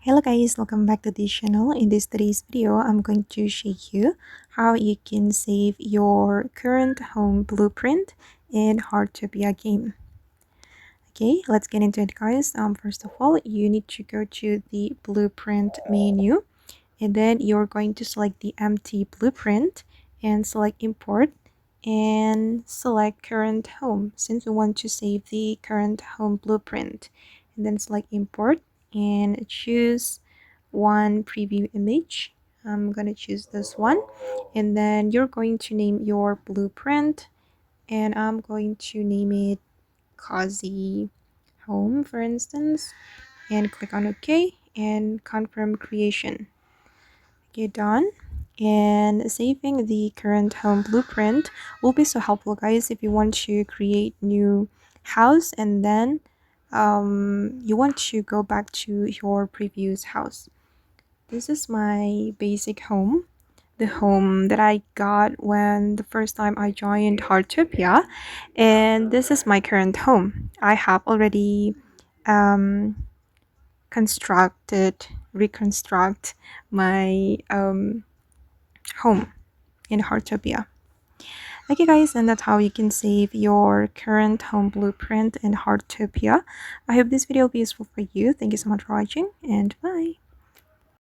Hello guys, welcome back to this channel. In today's video, I'm going to show you how you can save your current home blueprint in Heartopia game. Okay, let's get into it guys. First of all, you need to go to the blueprint menu and then you're going to select the empty blueprint and select import and select current home since we want to save the current home blueprint, and then select import and choose one preview image. I'm gonna choose this one, and then you're going to name your blueprint, and I'm going to name it cozy home for instance, and click on OK and confirm creation. Okay, done. And saving the current home blueprint will be so helpful guys if you want to create new house and then you want to go back to your previous house. This is my basic home, the home that I got when the first time I joined Heartopia, and this is my current home. I have already reconstruct my home in Heartopia. Okay guys, and that's how you can save your current home blueprint in Heartopia. I hope this video will be useful for you. Thank you so much for watching and bye.